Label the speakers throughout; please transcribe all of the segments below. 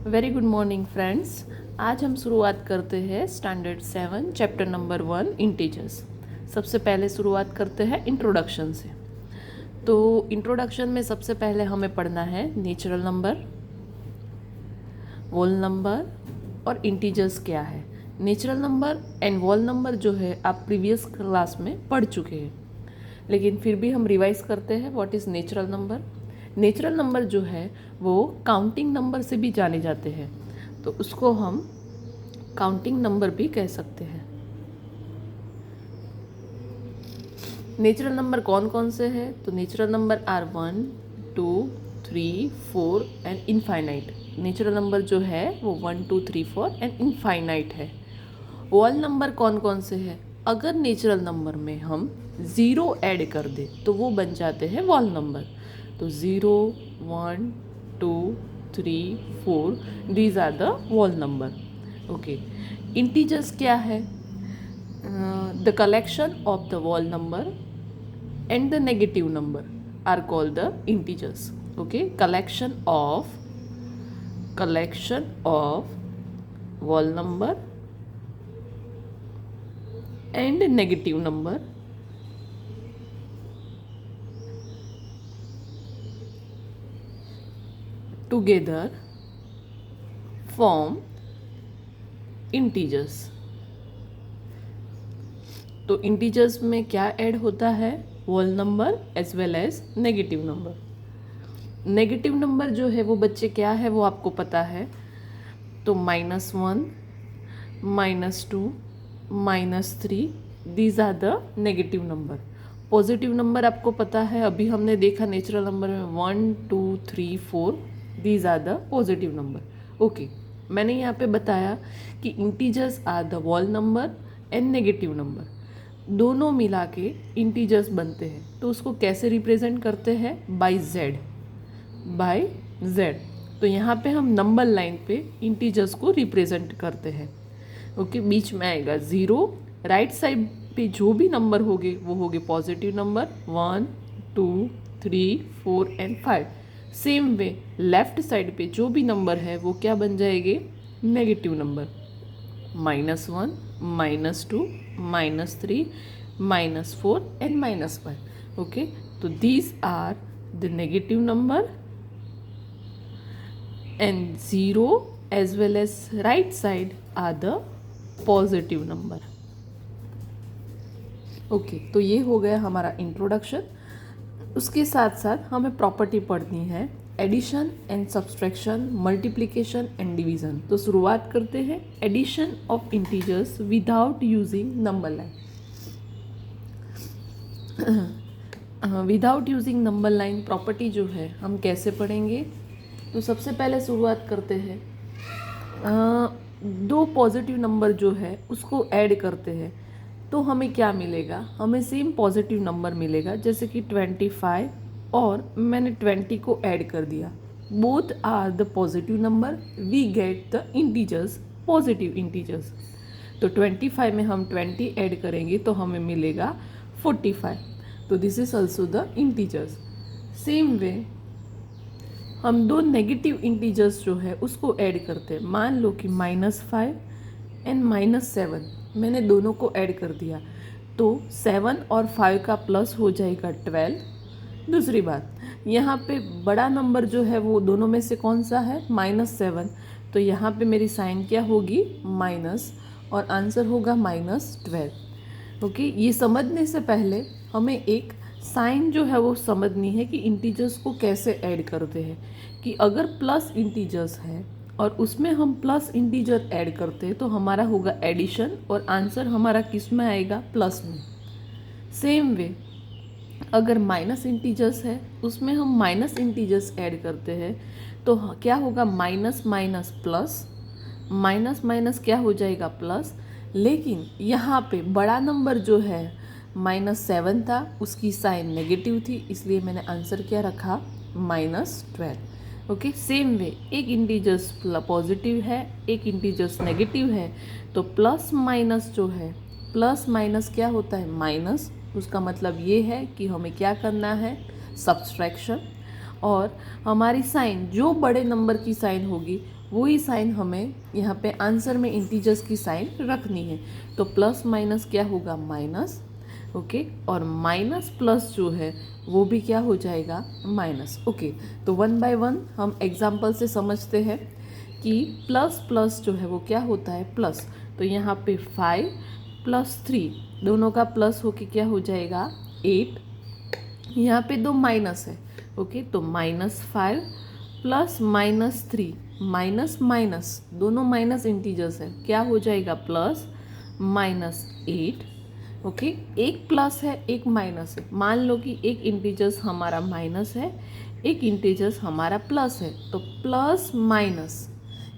Speaker 1: Very good morning friends. आज हम शुरुआत करते हैं स्टैंडर्ड 7 चैप्टर नंबर 1 इंटीजर्स। सबसे पहले शुरुआत करते हैं इंट्रोडक्शन से। तो इंट्रोडक्शन में सबसे पहले हमें पढ़ना है नेचुरल नंबर, होल नंबर और इंटीजर्स क्या है। Natural number and whole number जो है आप प्रीवियस क्लास में पढ़ चुके हैं, लेकिन फिर भी हम रिवाइज करते हैं what is natural number. Natural number जो है वो काउंटिंग नंबर से भी जाने जाते हैं, तो उसको हम काउंटिंग नंबर भी कह सकते हैं। नेचुरल नंबर कौन कौन से हैं? तो natural number are 1, 2, 3, 4 and infinite. Natural number जो है वो 1, 2, 3, 4 एंड इनफाइनाइट है। होल नंबर कौन कौन से हैं? अगर नेचुरल नंबर में हम ज़ीरो ऐड कर दें तो वो बन जाते हैं होल नंबर। तो 0, 1, 2, 3, 4 these are the whole number. Okay, integers क्या है? The collection of the whole number and the negative number are called the integers. Okay, collection of whole number and negative number together form integers. तो integers में क्या add होता है? Whole number as well as negative number. Negative number जो है वो बच्चे क्या है वो आपको पता है। तो -1, -2, -3 these are the negative number. Positive number आपको पता है, अभी हमने देखा नेचुरल नंबर में 1, 2, 3, 4 these are the positive number. Okay, मैंने यहाँ पे बताया कि integers are the whole number and negative number, दोनों मिला के इंटीजर्स बनते हैं। तो उसको कैसे रिप्रेजेंट करते हैं? By Z. तो यहाँ पे हम नंबर लाइन पे इंटीजर्स को रिप्रेजेंट करते हैं। ओके, बीच में आएगा 0, राइट साइड पे जो भी नंबर होंगे वो होंगे positive number 1, 2, 3, 4 and 5। Same way left side पे जो भी नंबर है वो क्या बन जाएंगे? Negative number, -1, -2, -3, -4 and -5. Okay, so these are the negative number and 0 as well as right side are the positive number. Okay, तो ये हो गया हमारा इंट्रोडक्शन। उसके साथ साथ हमें प्रॉपर्टी पढ़नी है addition and subtraction, multiplication and division. तो शुरुआत करते हैं addition of integers without using number line. Without using number line property जो है हम कैसे पढ़ेंगे? तो सबसे पहले शुरुआत करते हैं, दो पॉजिटिव नंबर जो है उसको ऐड करते हैं तो हमें क्या मिलेगा? हमें सेम पॉजिटिव नंबर मिलेगा, जैसे कि 25 और मैंने 20 को ऐड कर दिया। Both are the positive number, we get the integers positive integers. तो 25 में हम 20 ऐड करेंगे तो हमें मिलेगा 45। तो this is also the integers. Same way हम दो नेगेटिव इंटीजर्स जो है उसको ऐड करते हैं। मान लो कि -5 एंड -7 मैंने दोनों को ऐड कर दिया, तो 7 और 5 का प्लस हो जाएगा 12। दूसरी बात, यहाँ पे बड़ा नंबर जो है वो दोनों में से कौन सा है? -7। तो यहाँ पे मेरी साइन क्या होगी? माइनस, और आंसर होगा -12। ओके, ये समझने से पहले हमें एक साइन जो है वो समझनी है कि इंटीजर्स को कैसे ऐड करते हैं। कि अगर प्लस इंटीजर्स है और उसमें हम प्लस इंटीजर ऐड करते हैं तो हमारा होगा एडिशन और आंसर हमारा किस में आएगा? प्लस में। सेम वे अगर माइनस इंटीजर्स है उसमें हम माइनस इंटीजर्स ऐड करते हैं तो क्या होगा? Minus minus plus, minus minus क्या हो जाएगा? प्लस। लेकिन यहाँ पे बड़ा नंबर जो है -7 था, उसकी साइन नेगेटिव थी, इसलिए मैंने आंसर क्या रखा? -12। ओके, सेम वे एक इंटीजर्स पॉजिटिव है, एक इंटीजर्स नेगेटिव है, तो प्लस माइनस जो है, प्लस माइनस क्या होता है? माइनस। उसका मतलब ये है कि हमें क्या करना है? सब्सट्रैक्शन। और हमारी साइन जो बड़े नंबर की साइन होगी वही साइन हमें यहाँ पे आंसर में इंटीजर्स की साइन रखनी है। तो प्लस माइनस क्या होगा, माइनस, ओके, और माइनस प्लस जो है वो भी क्या हो जाएगा, माइनस, ओके। तो वन बाय वन हम एग्जाम्पल से समझते हैं कि प्लस प्लस जो है वो क्या होता है, प्लस। तो यहाँ पे 5 + 3 दोनों का प्लस होके क्या हो जाएगा, 8। यहाँ पे दो माइनस है, ओके, तो -5 + -3 माइनस माइनस दोनों माइनस इंटीजर्स है, क्या हो जाएगा, प्लस -8, ओके। एक प्लस है एक माइनस है, मान लो कि एक इंटीजर्स हमारा माइनस है, एक इंटीजर्स हमारा प्लस है, तो प्लस माइनस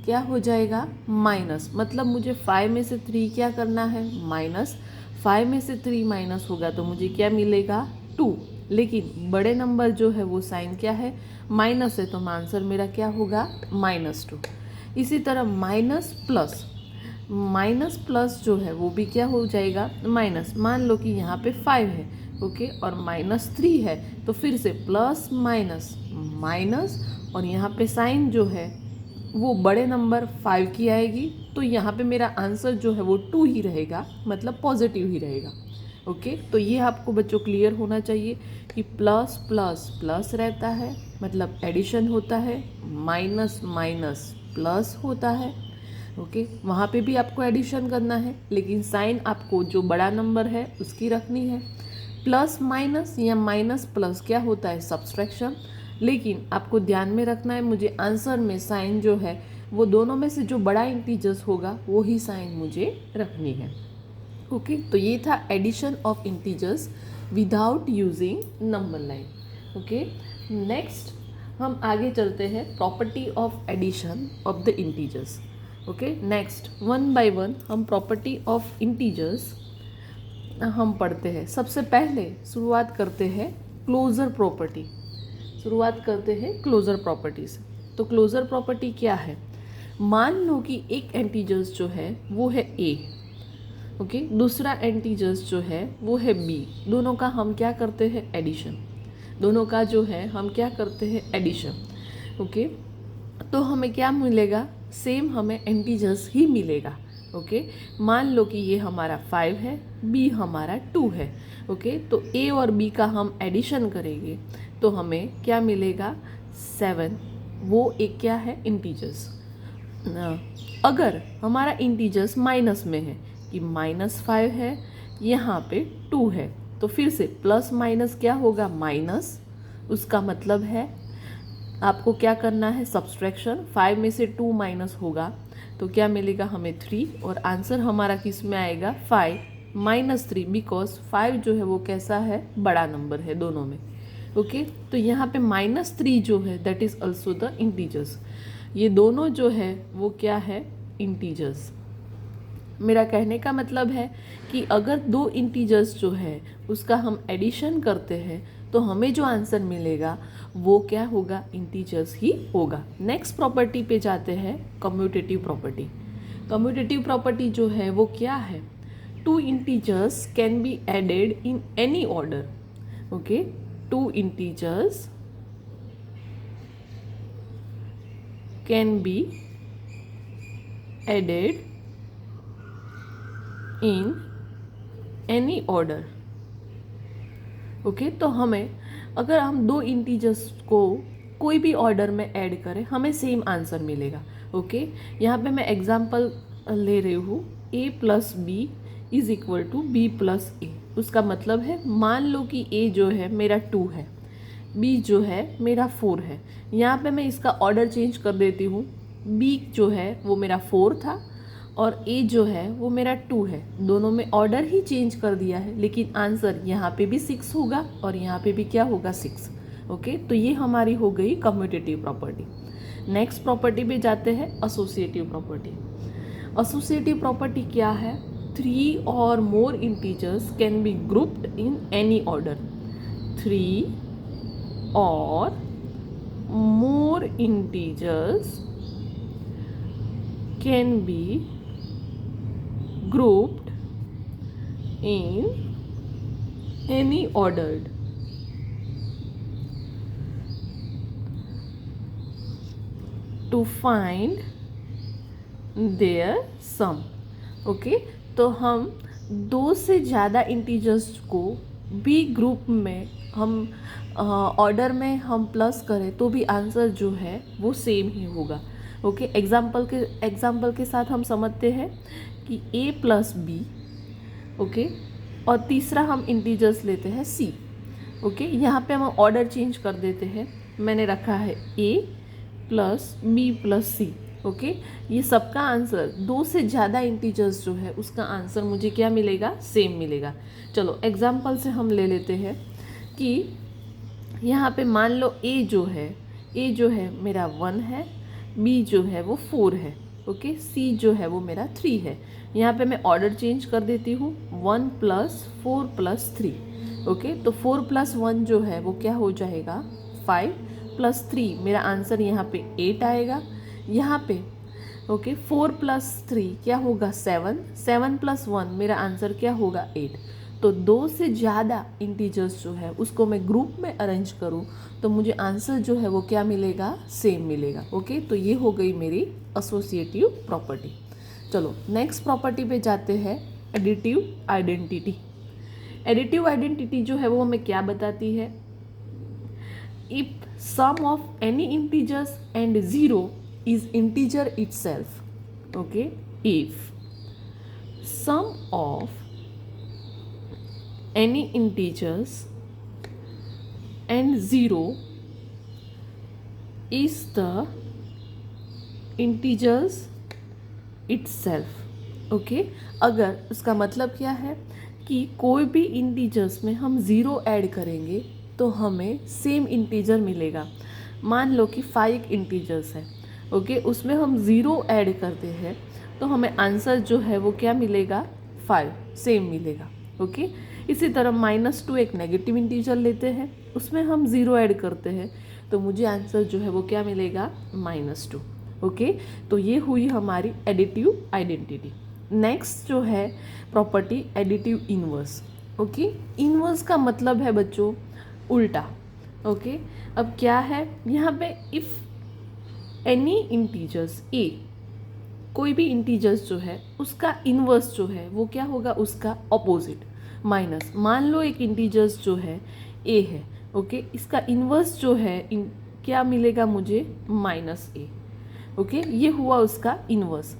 Speaker 1: क्या हो जाएगा, माइनस। मतलब मुझे 5 में से 3 क्या करना है, माइनस। 5 में से 3 माइनस होगा तो मुझे क्या मिलेगा, 2। लेकिन बड़े नंबर जो है वो साइन क्या है, माइनस है, तो आंसर मेरा क्या होगा, -2। इसी तरह माइनस प्लस जो है वो भी क्या हो जाएगा, माइनस। मान लो कि यहाँ पे 5 है, ओके, और -3 है, तो फिर से प्लस माइनस माइनस, और यहाँ पे साइन जो है वो बड़े नंबर 5 की आएगी, तो यहाँ पे मेरा आंसर जो है वो 2 ही रहेगा, मतलब पॉजिटिव ही रहेगा, ओके। तो ये आपको बच्चों क्लियर होना चाहिए कि प्लस प्लस प्लस रहता है, मतलब एडिशन होता है, माइनस माइनस प्लस होता है, ओके। वहाँ पे भी आपको एडिशन करना है, लेकिन साइन आपको जो बड़ा नंबर है उसकी रखनी है। प्लस माइनस या माइनस प्लस क्या होता है, सब्सट्रैक्शन। लेकिन आपको ध्यान में रखना है, मुझे आंसर में साइन जो है वो दोनों में से जो बड़ा इंटीजर्स होगा वो ही साइन मुझे रखनी है, ओके। तो ये था addition of integers without using number line, okay. Next हम आगे चलते हैं, property of addition of the integers, okay. Next one by one हम प्रॉपर्टी ऑफ इंटीजर्स हम पढ़ते हैं। सबसे पहले शुरुआत करते हैं क्लोजर प्रॉपर्टी, क्लोजर प्रॉपर्टी से। तो क्लोजर प्रॉपर्टी क्या है, मान लो कि एक इंटीजर्स जो है वो है a, ओके, दूसरा इंटीजर्स जो है वो है b। दोनों का हम क्या करते हैं, एडिशन। दोनों का जो है हम क्या करते हैं, एडिशन, ओके। तो हमें क्या मिलेगा, सेम हमें इंटीजर्स ही मिलेगा, ओके। मान लो कि ये हमारा 5 है, b हमारा 2 है, ओके। तो a और b का हम एडिशन करेंगे तो हमें क्या मिलेगा, 7। वो एक क्या है, इंटीजर्स। अगर हमारा इंटीजर्स माइनस में है कि -5 है, यहाँ पे 2 है, तो फिर से प्लस माइनस क्या होगा, माइनस। उसका मतलब है आपको क्या करना है, सब्सट्रैक्शन। 5 में से 2 माइनस होगा तो क्या मिलेगा हमें, 3, और आंसर हमारा किस में आएगा, 5 -3, बिकॉज 5 जो है वो कैसा है, बड़ा नंबर है दोनों में, ओके। तो यहाँ पे -3 जो है that is also the integers. ये दोनों जो है वो क्या है, इंटीजर्स। मेरा कहने का मतलब है कि अगर दो इंटीजर्स जो है उसका हम एडिशन करते हैं तो हमें जो आंसर मिलेगा वो क्या होगा, इंटीजर्स ही होगा। नेक्स्ट प्रॉपर्टी पे जाते हैं, कम्यूटेटिव प्रॉपर्टी। कम्यूटेटिव प्रॉपर्टी जो है वो क्या है, 2 integers can be added in any order, okay. 2 integers can be added in any order, okay. तो हमें अगर हम 2 इंटीजर्स को कोई भी ऑर्डर में ऐड करें हमें सेम आंसर मिलेगा, ओके। यहाँ पे मैं एग्जांपल ले रही हूँ, a + b = b + a। उसका मतलब है, मान लो कि a जो है मेरा 2 है, b जो है मेरा 4 है। यहाँ पे मैं इसका ऑर्डर चेंज कर देती हूँ, b जो है वो मेरा 4 था और a जो है वो मेरा 2 है। दोनों में ऑर्डर ही चेंज कर दिया है, लेकिन आंसर यहाँ पे भी 6 होगा और यहाँ पे भी क्या होगा, 6, ओके। तो ये हमारी हो गई कम्यूटेटिव प्रॉपर्टी। नेक्स्ट प्रॉपर्टी पे जाते हैं, एसोसिएटिव प्रॉपर्टी। एसोसिएटिव प्रॉपर्टी क्या है, 3 or more integers can be grouped in any order. 3 or more integers can be grouped in any ordered. To find their sum. Okay, तो हम दो से ज़्यादा इंटीजर्स को भी ग्रुप में हम ऑर्डर में हम प्लस करें तो भी आंसर जो है वो सेम ही होगा। ओके, एग्जाम्पल के साथ हम समझते हैं कि a प्लस बी। ओके, और तीसरा हम इंटीजर्स लेते हैं c। ओके, यहाँ पे हम ऑर्डर चेंज कर देते हैं। मैंने रखा है a plus B plus C. Okay, ये सबका आंसर दो से ज़्यादा इंटीजर्स जो है उसका आंसर मुझे क्या मिलेगा, सेम मिलेगा। चलो एग्जाम्पल से हम ले लेते हैं कि यहाँ पे मान लो a जो है मेरा 1 है, b जो है वो 4 है, ओके, c जो है वो मेरा 3 है। यहाँ पे मैं ऑर्डर चेंज कर देती हूँ, 1 प्लस 4 प्लस 3। ओके, तो 4 प्लस 1 जो है वो क्या हो जाएगा, 5 प्लस 3, मेरा आंसर यहाँ पे 8 आएगा। यहाँ पे ओके 4 प्लस 3 क्या होगा, 7, 7 प्लस 1 मेरा आंसर क्या होगा, 8। तो दो से ज़्यादा इंटीजर्स जो है उसको मैं ग्रुप में अरेंज करूँ तो मुझे आंसर जो है वो क्या मिलेगा, सेम मिलेगा। ओके, तो ये हो गई मेरी एसोसिएटिव प्रॉपर्टी। चलो नेक्स्ट प्रॉपर्टी पे जाते हैं, एडिटिव आइडेंटिटी। एडिटिव आइडेंटिटी जो है वो हमें क्या बताती है, if some of any integers and zero is integer itself. Okay, इफ सम ऑफ any integers and 0 is the integers itself। Okay, अगर उसका मतलब क्या है कि कोई भी इंटीजर्स में हम 0 ऐड करेंगे तो हमें सेम इंटीजर मिलेगा। मान लो कि 5 इंटीजर्स है, ओके, उसमें हम 0 ऐड करते हैं तो हमें आंसर जो है वो क्या मिलेगा, 5 सेम मिलेगा। ओके, इसी तरह -2 एक नेगेटिव इंटीजर लेते हैं, उसमें हम 0 ऐड करते हैं तो मुझे आंसर जो है वो क्या मिलेगा, -2। ओके, तो ये हुई हमारी एडिटिव आइडेंटिटी। नेक्स्ट जो है property, additive inverse. Okay, inverse का मतलब है बच्चों उल्टा। ओके, अब क्या है यहाँ पे, इफ़ एनी इंटीजर्स ए, कोई भी इंटीजर्स जो है उसका इनवर्स जो है वो क्या होगा, उसका ऑपोजिट। माइनस, मान लो एक इंटीजर्स जो है a है, ओके, इसका इन्वर्स जो है क्या मिलेगा मुझे, -a। ओके, ये हुआ उसका इन्वर्स।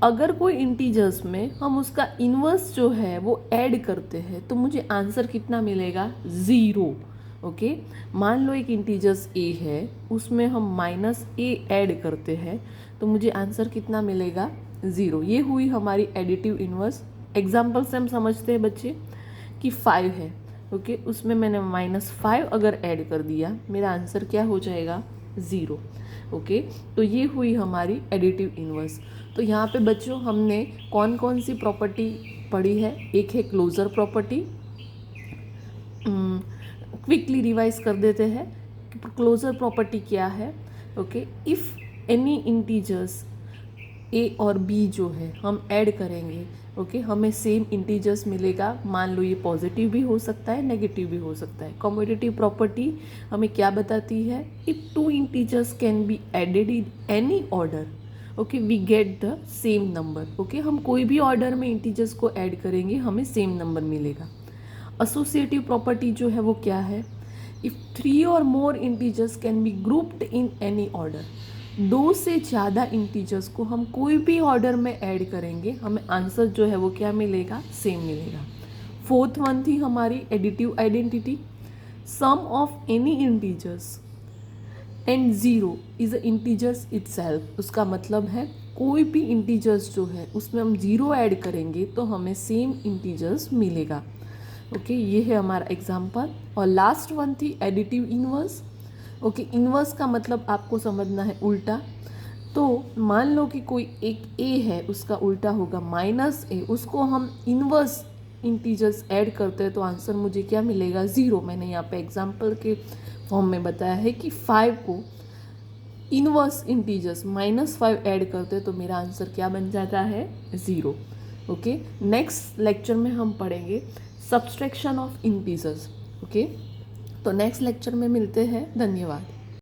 Speaker 1: अगर कोई इंटीजर्स में हम उसका इन्वर्स जो है वो ऐड करते हैं तो मुझे आंसर कितना मिलेगा, 0। ओके, मान लो एक इंटीजर्स a है, उसमें हम -a ऐड करते हैं तो मुझे आंसर कितना मिलेगा, 0। ये हुई हमारी एडिटिव इन्वर्स। एग्जाम्पल से हम समझते हैं बच्चे कि 5 है, ओके, उसमें मैंने -5 अगर ऐड कर दिया मेरा आंसर क्या हो जाएगा, 0। ओके, तो ये हुई हमारी एडिटिव इन्वर्स। तो यहाँ पे बच्चों हमने कौन कौन सी प्रॉपर्टी पढ़ी है, एक है क्लोजर प्रॉपर्टी। क्विकली रिवाइज कर देते हैं, क्लोजर प्रॉपर्टी क्या है। Okay, if any integers a और b जो है हम ऐड करेंगे, ओके, हमें सेम इंटीजर्स मिलेगा। मान लो ये पॉजिटिव भी हो सकता है, नेगेटिव भी हो सकता है। कम्यूटेटिव प्रॉपर्टी हमें क्या बताती है, if 2 integers can be added in any order, okay, we get the same number. Okay, हम कोई भी ऑर्डर में इंटीजर्स को ऐड करेंगे हमें सेम नंबर मिलेगा। एसोसिएटिव प्रॉपर्टी जो है वो क्या है, इफ 3 और more integers can be grouped in any order, दो से ज़्यादा इंटीजर्स को हम कोई भी ऑर्डर में ऐड करेंगे हमें आंसर जो है वो क्या मिलेगा, सेम मिलेगा। फोर्थ वन थी हमारी additive identity, sum of any integers and 0 is a integers itself. उसका मतलब है कोई भी इंटीजर्स जो है उसमें हम 0 ऐड करेंगे तो हमें सेम इंटीजर्स मिलेगा। ओके, ये है हमारा एग्जाम्पल। और लास्ट वन थी एडिटिव इनवर्स। ओके, इन्वर्स का मतलब आपको समझना है उल्टा। तो मान लो कि कोई एक a है, उसका उल्टा होगा -a, उसको हम इन्वर्स इंटीजर्स ऐड करते हैं तो आंसर मुझे क्या मिलेगा, 0। मैंने यहाँ पे एग्जांपल के फॉर्म में बताया है कि 5 को इन्वर्स इंटीजर्स -5 ऐड करते हैं तो मेरा आंसर क्या बन जाता है, 0। ओके, नेक्स्ट लेक्चर में हम पढ़ेंगे सब्सट्रैक्शन ऑफ इंटीजर्स। ओके, तो नेक्स्ट लेक्चर में मिलते हैं। धन्यवाद।